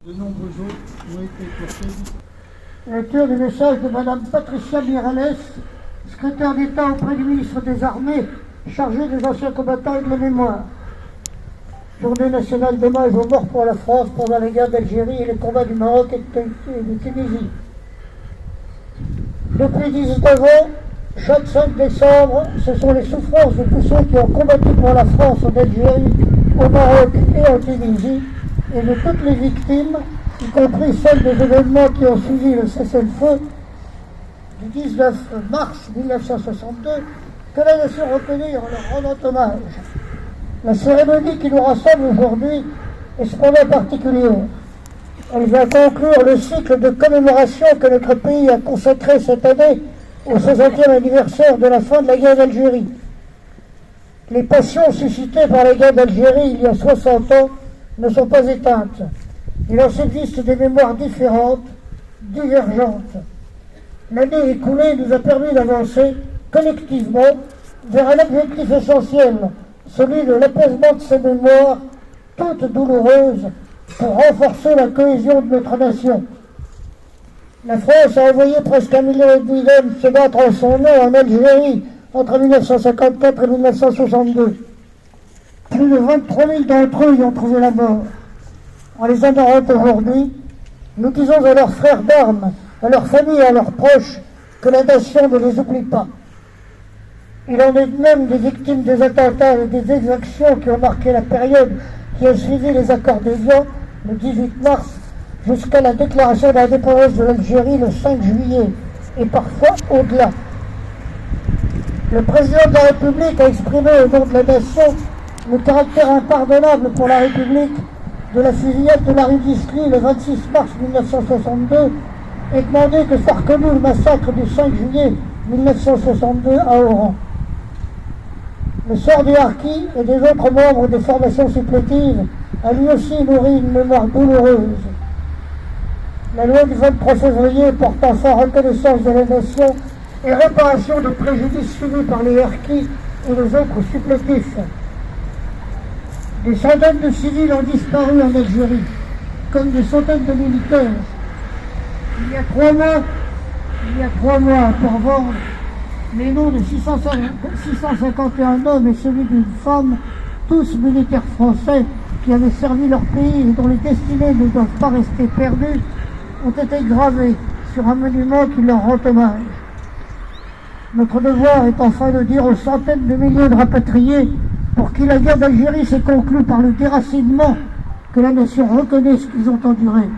De nombreux autres ont été poursuivis. Lecture du message de Mme Patricia Miralles, secrétaire d'État auprès du ministre des Armées, chargée des anciens combattants et de la mémoire. Journée nationale d'hommage aux morts pour la France pendant la guerre d'Algérie et les combats du Maroc et de Tunisie. Depuis 19 ans, chaque 5 décembre, ce sont les souffrances de tous ceux qui ont combattu pour la France en Algérie, au Maroc et en Tunisie, et de toutes les victimes, y compris celles des événements qui ont suivi le cessez-le-feu du 19 mars 1962, que la nation reconnaît en leur rendant hommage. La cérémonie qui nous rassemble aujourd'hui est cependant particulière. Elle vient conclure le cycle de commémoration que notre pays a consacré cette année au 60e anniversaire de la fin de la guerre d'Algérie. Les passions suscitées par la guerre d'Algérie il y a 60 ans ne sont pas éteintes. Il en subsiste des mémoires différentes, divergentes. L'année écoulée nous a permis d'avancer collectivement vers un objectif essentiel, celui de l'apaisement de ces mémoires, toutes douloureuses, pour renforcer la cohésion de notre nation. La France a envoyé presque 1,5 million d'hommes se battre en son nom en Algérie entre 1954 et 1962. Plus de 23 000 d'entre eux y ont trouvé la mort. En les honorant aujourd'hui, nous disons à leurs frères d'armes, à leurs familles et à leurs proches que la nation ne les oublie pas. Il en est de même des victimes des attentats et des exactions qui ont marqué la période qui a suivi les accords d'Évian, le 18 mars, jusqu'à la déclaration d'indépendance de l'Algérie le 5 juillet, et parfois au-delà. Le président de la République a exprimé au nom de la nation le caractère impardonnable pour la République de la fusillade de la rue d'Isly le 26 mars 1962 et demandé que soit reconnu le massacre du 5 juillet 1962 à Oran. Le sort des harkis et des autres membres des formations supplétives a lui aussi nourri une mémoire douloureuse. La loi du 23 février porte enfin reconnaissance de la nation et réparation de préjudices subis par les harkis et les autres supplétifs. Des centaines de civils ont disparu en Algérie, comme des centaines de militaires. Il y a 3 mois, à Port-Vendre, les noms de 651 hommes et celui d'une femme, tous militaires français qui avaient servi leur pays et dont les destinées ne doivent pas rester perdues, ont été gravés sur un monument qui leur rend hommage. Notre devoir est enfin de dire aux centaines de milliers de rapatriés pour qui la guerre d'Algérie s'est conclue par le déracinement, que la nation reconnaît ce qu'ils ont enduré.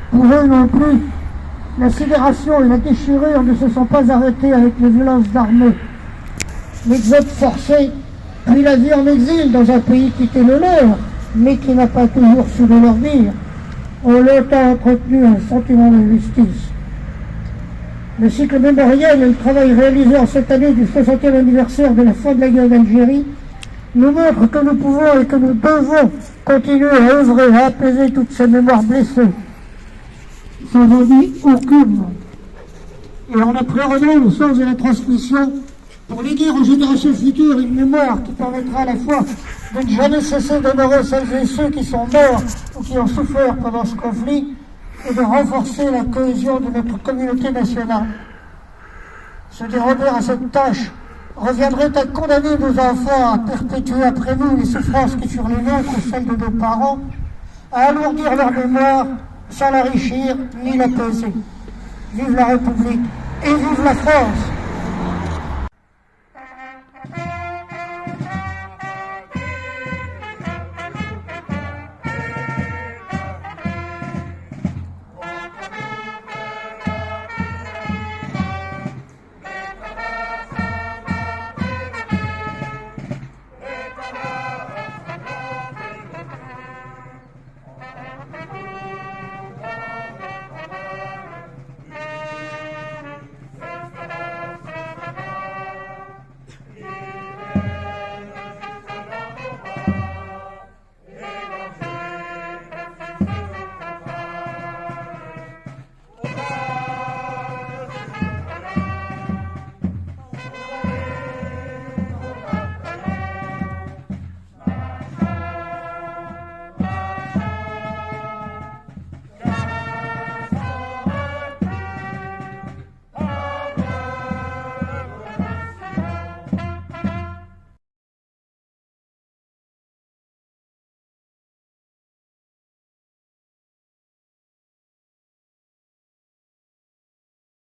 Pour eux non plus, la sidération et la déchirure ne se sont pas arrêtées avec les violences d'armée. L'exode forcé, puis la vie en exil dans un pays qui était le leur, mais qui n'a pas toujours su le leur dire, ont longtemps entretenu un sentiment de justice. Le cycle mémoriel et le travail réalisé en cette année du 60e anniversaire de la fin de la guerre d'Algérie nous montrent que nous pouvons et que nous devons continuer à œuvrer à apaiser toutes ces mémoires blessées, sans envie aucune, et en appréhendant le sens de la transmission pour léguer aux générations futures une mémoire qui permettra à la fois de ne jamais cesser d'honorer celles et ceux qui sont morts ou qui ont souffert pendant ce conflit et de renforcer la cohésion de notre communauté nationale. Se dérober à cette tâche reviendrait à condamner nos enfants à perpétuer après nous les souffrances qui furent les nôtres ou celles de nos parents, à alourdir leur mémoire sans l'enrichir ni l'apaiser. Vive la République et vive la France!